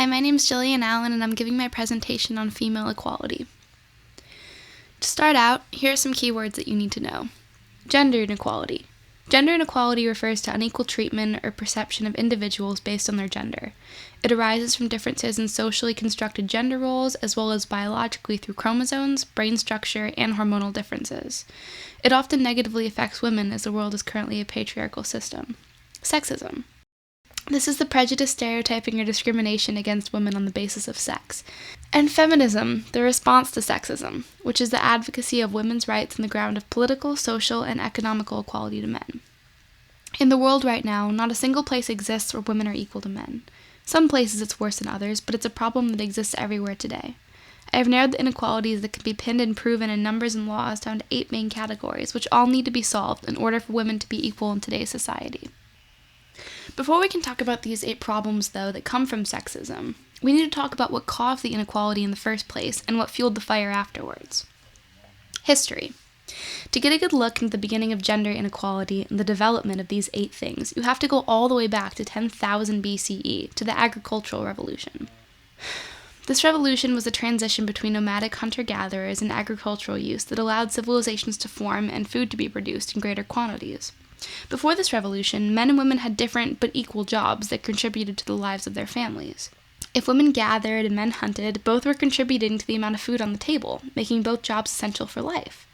Hi, my name is Jillian Allen, and I'm giving my presentation on female equality. To start out, here are some keywords that you need to know. Gender inequality. Gender inequality refers to unequal treatment or perception of individuals based on their gender. It arises from differences in socially constructed gender roles, as well as biologically through chromosomes, brain structure, and hormonal differences. It often negatively affects women, as the world is currently a patriarchal system. Sexism. This is the prejudice, stereotyping, or discrimination against women on the basis of sex. And feminism, the response to sexism, which is the advocacy of women's rights on the ground of political, social, and economical equality to men. In the world right now, not a single place exists where women are equal to men. Some places it's worse than others, but it's a problem that exists everywhere today. I have narrowed the inequalities that can be pinned and proven in numbers and laws down to 8 main categories, which all need to be solved in order for women to be equal in today's society. Before we can talk about these 8 problems, though, that come from sexism, we need to talk about what caused the inequality in the first place and what fueled the fire afterwards. History. To get a good look into the beginning of gender inequality and the development of these 8 things, you have to go all the way back to 10,000 BCE, to the agricultural revolution. This revolution was a transition between nomadic hunter-gatherers and agricultural use that allowed civilizations to form and food to be produced in greater quantities. Before this revolution, men and women had different but equal jobs that contributed to the lives of their families. If women gathered and men hunted, both were contributing to the amount of food on the table, making both jobs essential for life.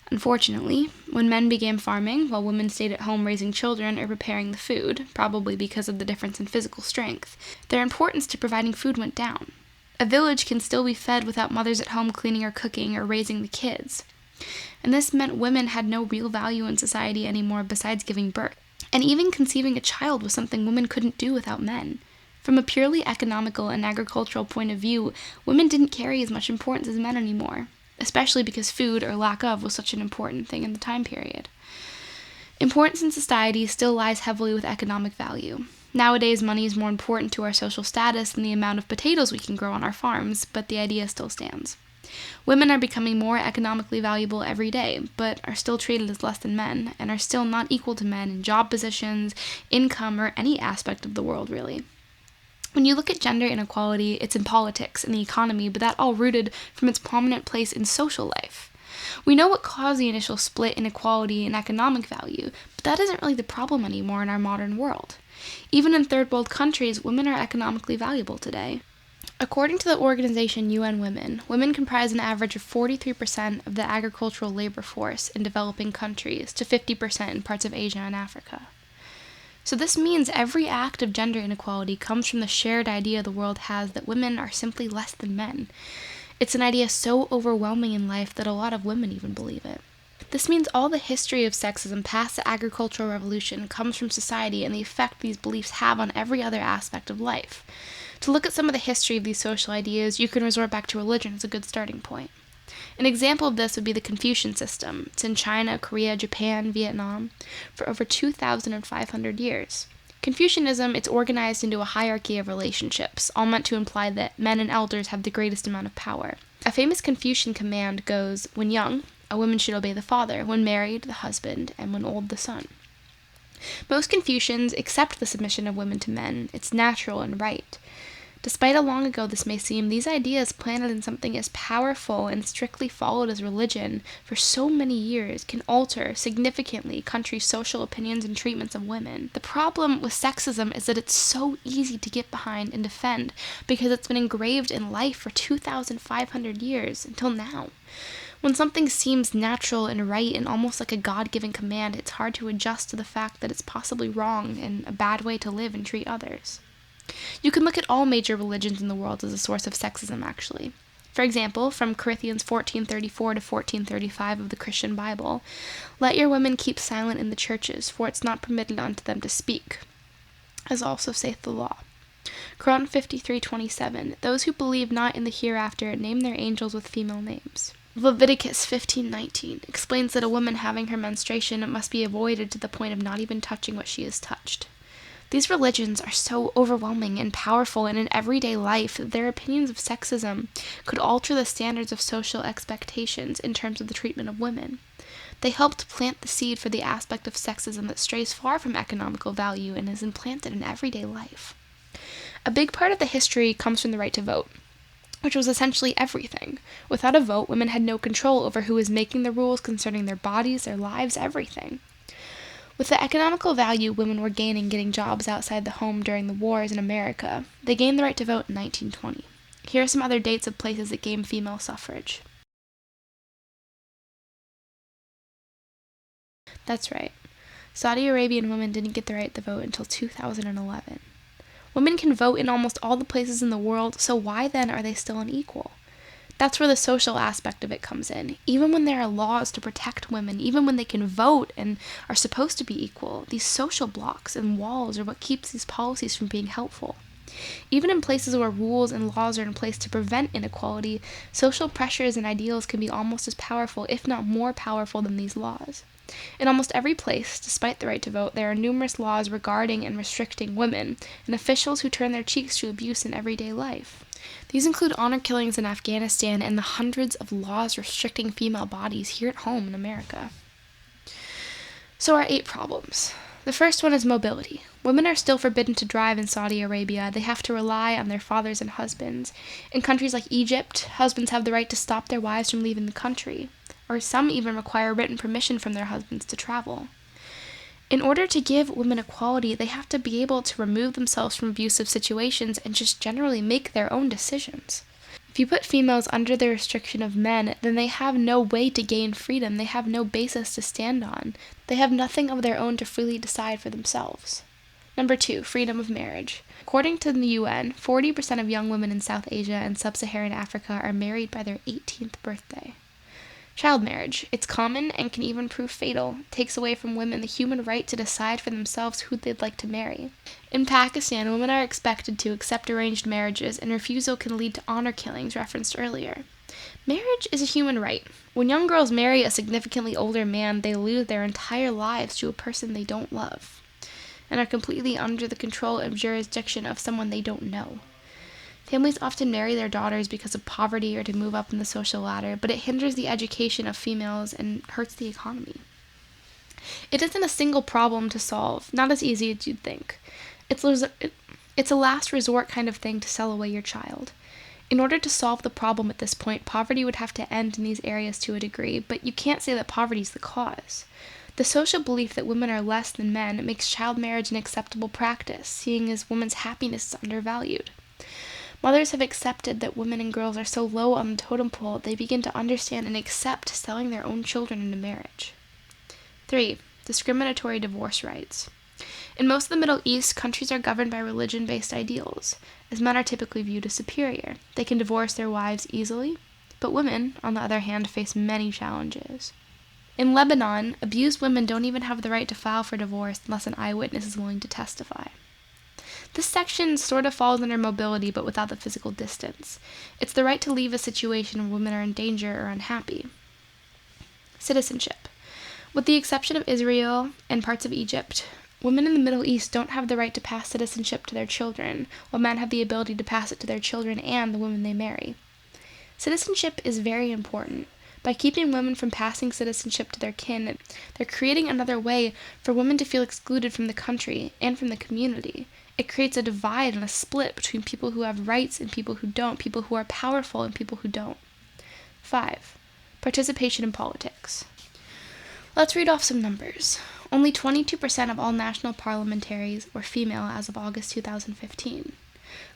Unfortunately, when men began farming, while women stayed at home raising children or preparing the food, probably because of the difference in physical strength, their importance to providing food went down. A village can still be fed without mothers at home cleaning or cooking or raising the kids. And this meant women had no real value in society anymore besides giving birth. And even conceiving a child was something women couldn't do without men. From a purely economical and agricultural point of view, women didn't carry as much importance as men anymore, especially because food, or lack of, was such an important thing in the time period. Importance in society still lies heavily with economic value. Nowadays, money is more important to our social status than the amount of potatoes we can grow on our farms, but the idea still stands. Women are becoming more economically valuable every day, but are still treated as less than men, and are still not equal to men in job positions, income, or any aspect of the world, really. When you look at gender inequality, it's in politics and the economy, but that all rooted from its prominent place in social life. We know what caused the initial split in equality and economic value, but that isn't really the problem anymore in our modern world. Even in third world countries, women are economically valuable today. According to the organization UN Women, women comprise an average of 43% of the agricultural labor force in developing countries to 50% in parts of Asia and Africa. So this means every act of gender inequality comes from the shared idea the world has that women are simply less than men. It's an idea so overwhelming in life that a lot of women even believe it. This means all the history of sexism past the agricultural revolution comes from society and the effect these beliefs have on every other aspect of life. To look at some of the history of these social ideas, you can resort back to religion as a good starting point. An example of this would be the Confucian system. It's in China, Korea, Japan, Vietnam, for over 2,500 years. Confucianism, it's organized into a hierarchy of relationships, all meant to imply that men and elders have the greatest amount of power. A famous Confucian command goes, when young, a woman should obey the father, when married, the husband, and when old, the son. Most Confucians accept the submission of women to men. It's natural and right. Despite how long ago this may seem, these ideas planted in something as powerful and strictly followed as religion for so many years can alter significantly countries' social opinions and treatments of women. The problem with sexism is that it's so easy to get behind and defend because it's been engraved in life for 2,500 years until now. When something seems natural and right and almost like a God-given command, it's hard to adjust to the fact that it's possibly wrong and a bad way to live and treat others. You can look at all major religions in the world as a source of sexism, actually. For example, from Corinthians 14:34 to 14:35 of the Christian Bible, let your women keep silent in the churches, for it's not permitted unto them to speak, as also saith the law. Quran 53:27, those who believe not in the hereafter name their angels with female names. Leviticus 15:19 explains that a woman having her menstruation must be avoided to the point of not even touching what she has touched. These religions are so overwhelming and powerful and in everyday life that their opinions of sexism could alter the standards of social expectations in terms of the treatment of women. They helped plant the seed for the aspect of sexism that strays far from economical value and is implanted in everyday life. A big part of the history comes from the right to vote, which was essentially everything. Without a vote, women had no control over who was making the rules concerning their bodies, their lives, everything. With the economical value women were gaining getting jobs outside the home during the wars in America, they gained the right to vote in 1920. Here are some other dates of places that gained female suffrage. That's right. Saudi Arabian women didn't get the right to vote until 2011. Women can vote in almost all the places in the world, so why then are they still unequal? That's where the social aspect of it comes in. Even when there are laws to protect women, even when they can vote and are supposed to be equal, these social blocks and walls are what keeps these policies from being helpful. Even in places where rules and laws are in place to prevent inequality, social pressures and ideals can be almost as powerful, if not more powerful, than these laws. In almost every place, despite the right to vote, there are numerous laws regarding and restricting women, and officials who turn their cheeks to abuse in everyday life. These include honor killings in Afghanistan and the hundreds of laws restricting female bodies here at home in America. So our 8 problems. The first one is mobility. Women are still forbidden to drive in Saudi Arabia. They have to rely on their fathers and husbands. In countries like Egypt, husbands have the right to stop their wives from leaving the country, or some even require written permission from their husbands to travel. In order to give women equality, they have to be able to remove themselves from abusive situations and just generally make their own decisions. If you put females under the restriction of men, then they have no way to gain freedom. They have no basis to stand on. They have nothing of their own to freely decide for themselves. Number 2, freedom of marriage. According to the UN, 40% of young women in South Asia and Sub-Saharan Africa are married by their 18th birthday. Child marriage. It's common and can even prove fatal. It takes away from women the human right to decide for themselves who they'd like to marry. In Pakistan, women are expected to accept arranged marriages, and refusal can lead to honor killings referenced earlier. Marriage is a human right. When young girls marry a significantly older man, they lose their entire lives to a person they don't love, and are completely under the control and jurisdiction of someone they don't know. Families often marry their daughters because of poverty or to move up in the social ladder, but it hinders the education of females and hurts the economy. It isn't a single problem to solve, not as easy as you'd think. It's a last resort kind of thing to sell away your child. In order to solve the problem at this point, poverty would have to end in these areas to a degree, but you can't say that poverty is the cause. The social belief that women are less than men makes child marriage an acceptable practice, seeing as women's happiness is undervalued. Mothers have accepted that women and girls are so low on the totem pole, they begin to understand and accept selling their own children into marriage. 3. Discriminatory divorce rights. In most of the Middle East, countries are governed by religion-based ideals, as men are typically viewed as superior. They can divorce their wives easily, but women, on the other hand, face many challenges. In Lebanon, abused women don't even have the right to file for divorce unless an eyewitness is willing to testify. This section sort of falls under mobility, but without the physical distance. It's the right to leave a situation where women are in danger or unhappy. Citizenship. With the exception of Israel and parts of Egypt, women in the Middle East don't have the right to pass citizenship to their children, while men have the ability to pass it to their children and the women they marry. Citizenship is very important. By keeping women from passing citizenship to their kin, they're creating another way for women to feel excluded from the country and from the community. It creates a divide and a split between people who have rights and people who don't, people who are powerful and people who don't. 5. Participation in politics. Let's read off some numbers. Only 22% of all national parliamentaries were female as of August 2015.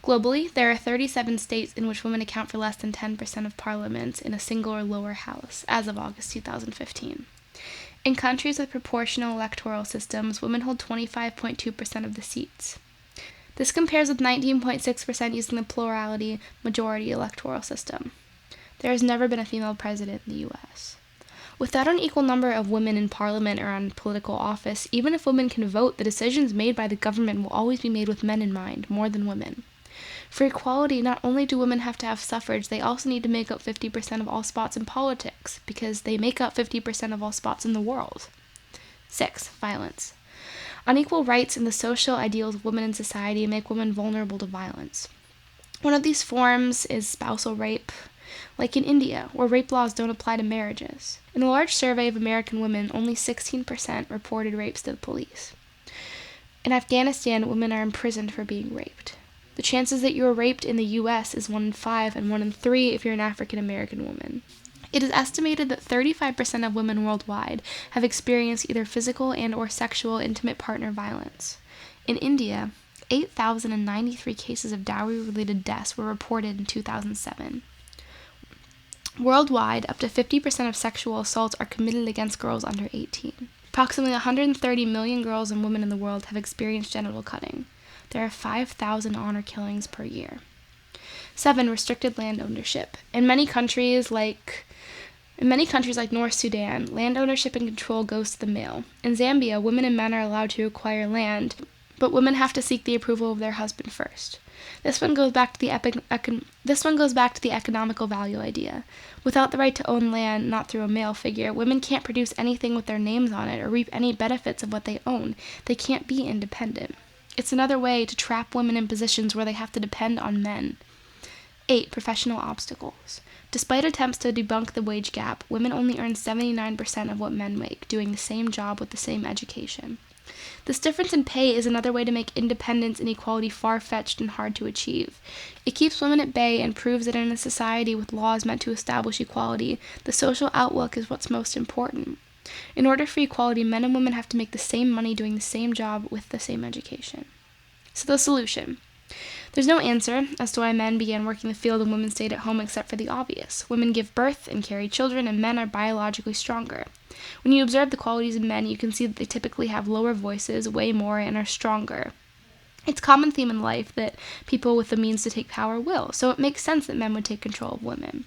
Globally, there are 37 states in which women account for less than 10% of parliaments in a single or lower house as of August 2015. In countries with proportional electoral systems, women hold 25.2% of the seats. This compares with 19.6% using the plurality majority electoral system. There has never been a female president in the U.S. Without an equal number of women in parliament or on political office, even if women can vote, the decisions made by the government will always be made with men in mind, more than women. For equality, not only do women have to have suffrage, they also need to make up 50% of all spots in politics, because they make up 50% of all spots in the world. 6. Violence. Unequal rights and the social ideals of women in society make women vulnerable to violence. One of these forms is spousal rape, like in India, where rape laws don't apply to marriages. In a large survey of American women, only 16% reported rapes to the police. In Afghanistan, women are imprisoned for being raped. The chances that you are raped in the U.S. is 1 in 5 and 1 in 3 if you're an African American woman. It is estimated that 35% of women worldwide have experienced either physical and or sexual intimate partner violence. In India, 8,093 cases of dowry-related deaths were reported in 2007. Worldwide, up to 50% of sexual assaults are committed against girls under 18. Approximately 130 million girls and women in the world have experienced genital cutting. There are 5,000 honor killings per year. 7. Restricted land ownership. In many countries like North Sudan, land ownership and control goes to the male. In Zambia, women and men are allowed to acquire land, but women have to seek the approval of their husband first. This one goes back to the economical value idea. Without the right to own land, not through a male figure, women can't produce anything with their names on it or reap any benefits of what they own. They can't be independent. It's another way to trap women in positions where they have to depend on men. 8. Professional obstacles. Despite attempts to debunk the wage gap, women only earn 79% of what men make, doing the same job with the same education. This difference in pay is another way to make independence and equality far-fetched and hard to achieve. It keeps women at bay and proves that in a society with laws meant to establish equality, the social outlook is what's most important. In order for equality, men and women have to make the same money doing the same job with the same education. So the solution. There's no answer as to why men began working the field and women stayed at home except for the obvious. Women give birth and carry children, and men are biologically stronger. When you observe the qualities in men, you can see that they typically have lower voices, weigh more, and are stronger. It's a common theme in life that people with the means to take power will, so it makes sense that men would take control of women.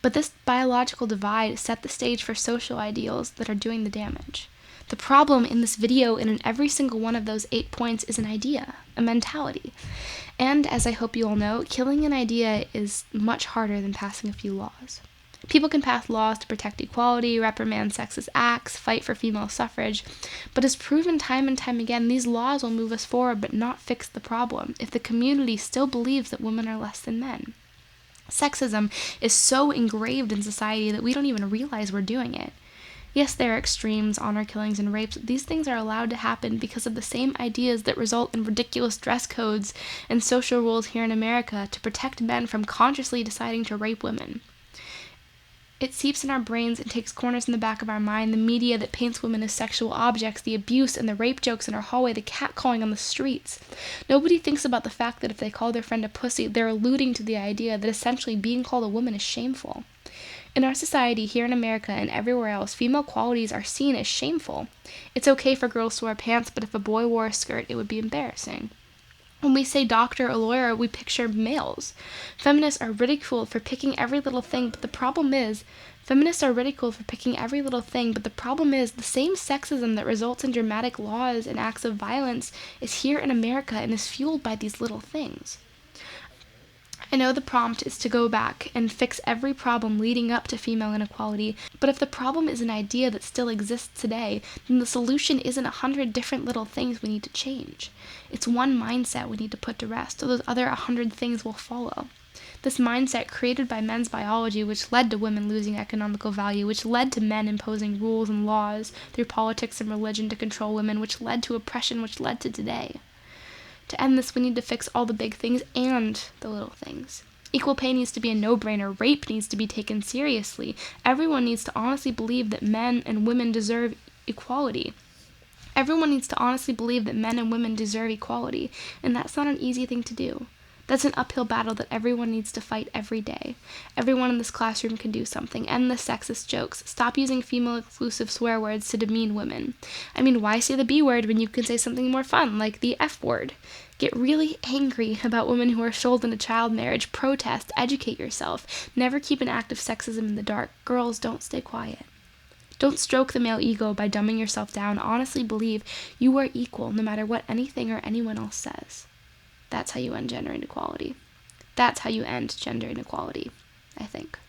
But this biological divide set the stage for social ideals that are doing the damage. The problem in this video and in every single one of those 8 points is an idea, a mentality. And as I hope you all know, killing an idea is much harder than passing a few laws. People can pass laws to protect equality, reprimand sexist acts, fight for female suffrage, but as proven time and time again, these laws will move us forward but not fix the problem if the community still believes that women are less than men. Sexism is so engraved in society that we don't even realize we're doing it. Yes, there are extremes, honor killings, and rapes, but these things are allowed to happen because of the same ideas that result in ridiculous dress codes and social rules here in America to protect men from consciously deciding to rape women. It seeps in our brains and takes corners in the back of our mind, the media that paints women as sexual objects, the abuse and the rape jokes in our hallway, the catcalling on the streets. Nobody thinks about the fact that if they call their friend a pussy, they're alluding to the idea that essentially being called a woman is shameful. In our society, here in America and everywhere else, female qualities are seen as shameful. It's okay for girls to wear pants, but if a boy wore a skirt, it would be embarrassing. When we say doctor or lawyer, we picture males. Feminists are ridiculed for picking every little thing, but the problem is, the same sexism that results in dramatic laws and acts of violence is here in America and is fueled by these little things. I know the prompt is to go back and fix every problem leading up to female inequality, but if the problem is an idea that still exists today, then the solution isn't 100 different little things we need to change. It's one mindset we need to put to rest, so those other 100 things will follow. This mindset created by men's biology, which led to women losing economical value, which led to men imposing rules and laws through politics and religion to control women, which led to oppression, which led to today. To end this, we need to fix all the big things and the little things. Equal pay needs to be a no-brainer. Rape needs to be taken seriously. Everyone needs to honestly believe that men and women deserve equality. Everyone needs to honestly believe that men and women deserve equality, and that's not an easy thing to do. That's an uphill battle that everyone needs to fight every day. Everyone in this classroom can do something. End the sexist jokes. Stop using female-exclusive swear words to demean women. I mean, why say the B word when you can say something more fun, like the F word? Get really angry about women who are sold into child marriage. Protest. Educate yourself. Never keep an act of sexism in the dark. Girls, don't stay quiet. Don't stroke the male ego by dumbing yourself down. Honestly believe you are equal no matter what anything or anyone else says. That's how you end gender inequality. That's how you end gender inequality, I think.